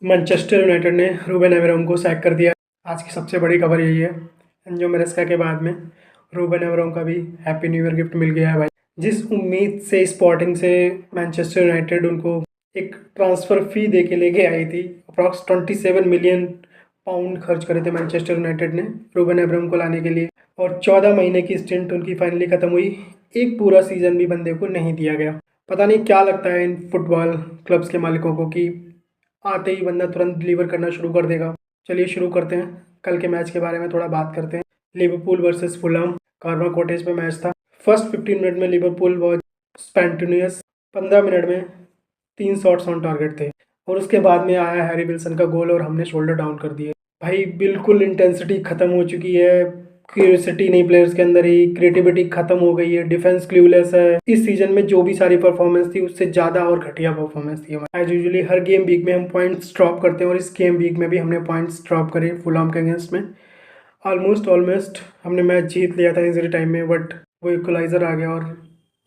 Manchester United ने Reuben Amorim को sac कर दिया। आज की सबसे बड़ी खबर यही है। एंजो मैरेस्का के बाद में रूबेन अमोरीम का भी हैप्पी न्यू ईयर गिफ्ट मिल गया है भाई। जिस उम्मीद से स्पोर्टिंग से मैनचेस्टर यूनाइटेड उनको एक ट्रांसफ़र फ़ी दे के लेके आई थी, अप्रॉक्स 27 मिलियन पाउंड खर्च करे थे मैनचेस्टर यूनाइटेड ने रूबेन अमोरीम को लाने के लिए, और 14 महीने की स्टिंट उनकी फाइनली ख़त्म हुई। एक पूरा सीज़न भी बंदे को नहीं दिया गया। पता नहीं क्या लगता है इन फुटबॉल क्लब्स के मालिकों को कि आते ही बंदा तुरंत डिलीवर करना शुरू कर देगा। चलिए शुरू करते हैं। कल के मैच के बारे में थोड़ा बात करते हैं। लिवरपूल वर्सेस फुलहैम, कार्वा कॉटेज पे मैच था। फर्स्ट 15 मिनट में लिवरपूल वॉज स्पैंटेनियस। 15 मिनट में 3 शॉट्स ऑन टारगेट थे, और उसके बाद में आया हैरी विल्सन का गोल और हमने शोल्डर डाउन कर दिए भाई। बिल्कुल इंटेंसिटी ख़त्म हो चुकी है, क्यूरियोसिटी नहीं प्लेयर्स के अंदर ही, क्रिएटिविटी खत्म हो गई है, डिफेंस क्लूलेस है। इस सीजन में जो भी सारी परफॉर्मेंस थी उससे ज़्यादा और घटिया परफॉर्मेंस थी हमारी। एज यूजुअली हर गेम वीक में हम पॉइंट्स ड्रॉप करते हैं, और इस गेम वीक में भी हमने पॉइंट्स ड्रॉप करे फुलहैम के अगेंस्ट में। ऑलमोस्ट हमने मैच जीत लिया था इंजरी टाइम में, बट वो इक्वलाइजर आ गया और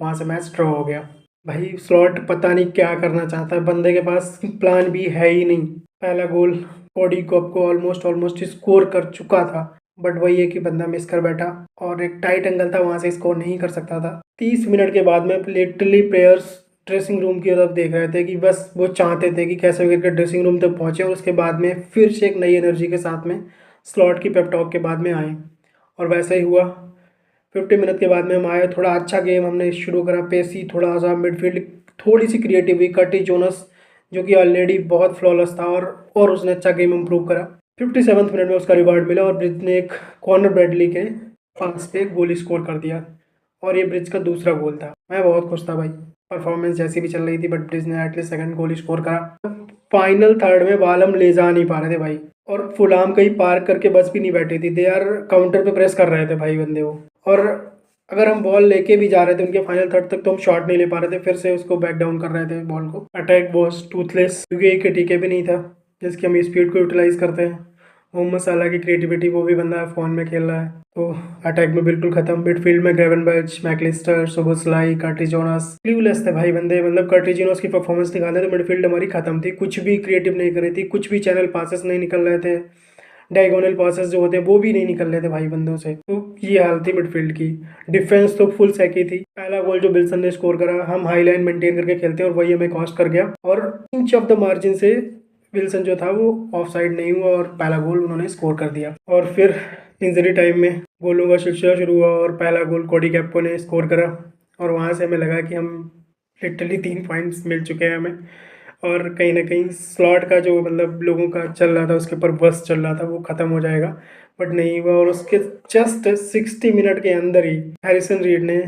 वहाँ से मैच ड्रॉ हो गया भाई। स्लॉट पता नहीं क्या करना चाहता है, बंदे के पास प्लान भी है ही नहीं। पहला गोल कोडी कप को ऑलमोस्ट स्कोर कर चुका था, बट वही है कि बंदा मिस कर बैठा, और एक टाइट एंगल था, वहां से स्कोर नहीं कर सकता था। 30 मिनट के बाद में लिटरली प्लेयर्स ड्रेसिंग रूम की तरफ देख रहे थे कि बस वो चाहते थे कि कैसे करके ड्रेसिंग रूम तक पहुंचे, और उसके बाद में फिर से एक नई एनर्जी के साथ में स्लॉट की पेप टॉक के बाद में आए, और वैसा ही हुआ। 50 मिनट के बाद में हम आए, थोड़ा अच्छा गेम हमने शुरू करा, पेसी थोड़ा सा मिडफील्ड थोड़ी सी क्रिएटिव हुई। कर्टी जोनस जो कि ऑलरेडी बहुत फ्लॉलेस था, और उसने अच्छा गेम इम्प्रूव करा। 57 मिनट में उसका रिवार्ड मिला, और ब्रिज ने एक कॉर्नर ब्रैडली के पास पे गोल स्कोर कर दिया, और ये ब्रिज का दूसरा गोल था। मैं बहुत खुश था भाई, परफॉर्मेंस जैसी भी चल रही थी, बट ब्रिज ने एटलीस्ट सेकंड गोल स्कोर करा। फाइनल थर्ड में बाल हम ले जा नहीं पा रहे थे भाई, और फुलहैम कहीं पार्क करके बस भी नहीं बैठी थी। दे यार काउंटर पे प्रेस कर रहे थे भाई बंदे वो, और अगर हम बॉल लेके भी जा रहे थे उनके फाइनल थर्ड तक, तो हम शॉट नहीं ले पा रहे थे, फिर से उसको बैक डाउन कर रहे थे बॉल को। अटैक वॉज टूथलेस, क्योंकि एक टीके भी नहीं था जिसकी हम स्पीड को यूटिलाइज करते हैं। मोहम्मद साला की क्रिएटिविटी, वो भी बंदा फ़ोन में खेल रहा है, तो अटैक में बिल्कुल खत्म। मिडफील्ड में ग्रेवेनबर्च, मैकलिस्टर, सोबोस्लाई, कर्टी जोनस क्लूलेस थे भाई बंदे। मतलब कर्टी जोनस की परफॉर्मेंस दिखाते तो मिडफील्ड हमारी खत्म थी, कुछ भी क्रिएटिव नहीं कर रही थी, कुछ भी चैनल पासेस नहीं निकल रहे थे, डायगोनल पासेस जो होते हैं वो भी नहीं निकल रहे थे भाई बंदों से। तो ये हाल थी मिडफील्ड की। डिफेंस तो फुल सैकी थी। पहला गोल जो बिल्सन ने स्कोर करा, हम हाई लाइन मेंटेन करके खेलते हैं और वही हमें कॉस्ट कर गया, और इंच ऑफ द मार्जिन से विल्सन जो था वो ऑफ साइड नहीं हुआ, और पहला गोल उन्होंने स्कोर कर दिया। और फिर इंजरी टाइम में गोलों का सिलसिला शुरू हुआ, और पहला गोल कोडी गैक्पो ने स्कोर करा, और वहाँ से हमें लगा कि हम लिटरली 3 पॉइंट्स मिल चुके हैं हमें, और कहीं ना कहीं स्लॉट का जो मतलब लोगों का चल रहा था, उसके ऊपर बस चल रहा था, वो ख़त्म हो जाएगा, बट नहीं हुआ। और उसके जस्ट 60 मिनट के अंदर ही हैरिसन रीड ने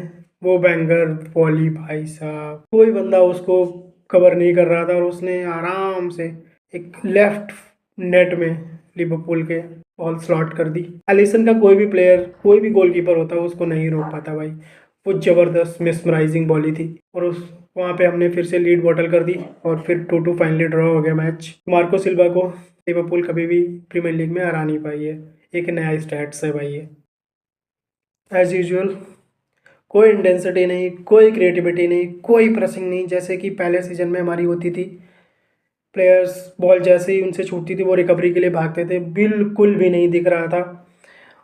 वो बैंगर वॉली, भाई साहब कोई बंदा उसको कवर नहीं कर रहा था, और उसने आराम से एक लेफ्ट नेट में लिवरपूल के बॉल स्लॉट कर दी। एलिसन का कोई भी प्लेयर, कोई भी गोलकीपर होता उसको नहीं रोक पाता भाई। वो ज़बरदस्त मिसमराइजिंग बॉली थी, और उस वहाँ पे हमने फिर से लीड बॉटल कर दी, और फिर 2-2 फाइनली ड्रॉ हो गया मैच। मार्को सिल्वा को लिवरपूल कभी भी प्रीमियर लीग में हरा नहीं पाई है। एक नया स्टैट्स है भाई ये। एज यूजुअल कोई इंटेंसिटी नहीं, कोई क्रिएटिविटी नहीं, कोई प्रेसिंग नहीं, जैसे कि पहले सीजन में हमारी होती थी। प्लेयर्स बॉल जैसे ही उनसे छूटती थी वो रिकवरी के लिए भागते थे, बिल्कुल भी नहीं दिख रहा था।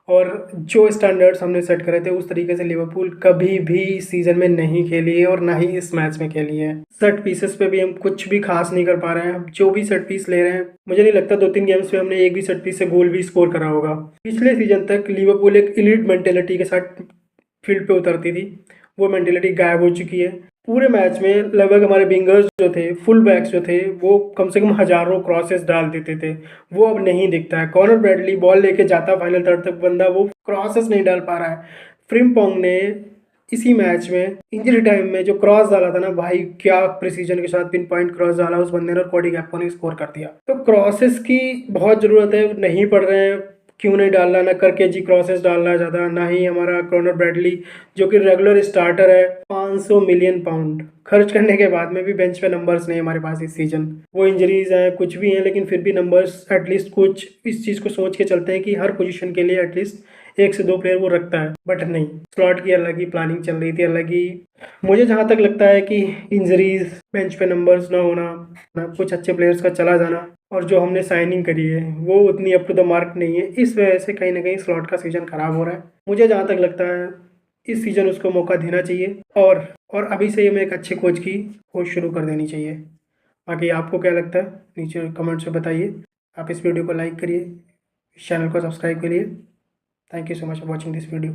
और जो स्टैंडर्ड्स हमने सेट करे थे उस तरीके से लिवरपूल कभी भी इस सीज़न में नहीं खेली है, और ना ही इस मैच में खेली है। सेट पीसेस पे भी हम कुछ भी खास नहीं कर पा रहे हैं। जो भी सेट पीस ले रहे हैं, मुझे नहीं लगता 2-3 गेम्स में हमने एक भी सेट पीस से गोल भी स्कोर करा होगा। पिछले सीजन तक लिवरपूल एक इलीट मेंटेलिटी के साथ फील्ड पे उतरती थी, वो मेंटेलिटी गायब हो चुकी है। पूरे मैच में लगभग हमारे विंगर्स जो थे, फुल बैक्स जो थे, वो कम से कम हजारों क्रॉसेस डाल देते थे, वो अब नहीं दिखता है। कॉर्नर ब्रैडली बॉल लेके जाता फाइनल थर्ड तक, बंदा वो क्रॉसेस नहीं डाल पा रहा है। फ्रिम्पोंग ने इसी मैच में इंजरी टाइम में जो क्रॉस डाला था ना भाई, क्या प्रिसीजन के साथ पिन पॉइंट क्रॉस डाला उस बंदे ने, और कोडी गैक्पो ने स्कोर कर दिया। तो क्रॉसेस की बहुत ज़रूरत है, नहीं पड़ रहे हैं, क्यों नहीं डालना। ना करके जी क्रॉसेस डालना ज़्यादा, ना ही हमारा कॉर्नर ब्रैडली जो कि रेगुलर स्टार्टर है। 500 मिलियन पाउंड खर्च करने के बाद में भी बेंच पे नंबर्स नहीं हमारे पास इस सीजन। वो इंजरीज हैं, कुछ भी हैं, लेकिन फिर भी नंबर्स एटलीस्ट कुछ इस चीज़ को सोच के चलते हैं कि हर पोजीशन के लिए एटलीस्ट 1 से 2 प्लेयर वो रखता है, बट नहीं। स्लॉट की अलग ही प्लानिंग चल रही थी, अलग ही। मुझे जहाँ तक लगता है कि इंजरीज, बेंच पे नंबर्स ना होना, ना कुछ अच्छे प्लेयर्स का चला जाना, और जो हमने साइनिंग करी है वो उतनी अप टू द मार्क नहीं है। इस वजह से कहीं ना कहीं स्लॉट का सीज़न ख़राब हो रहा है। मुझे जहाँ तक लगता है इस सीज़न उसको मौका देना चाहिए और अभी से ही हमें एक अच्छे कोच की खोज शुरू कर देनी चाहिए। बाकी आपको क्या लगता है नीचे कमेंट्स में बताइए। आप इस वीडियो को लाइक करिए, इस चैनल को सब्सक्राइब करिए। Thank you so much for watching this video.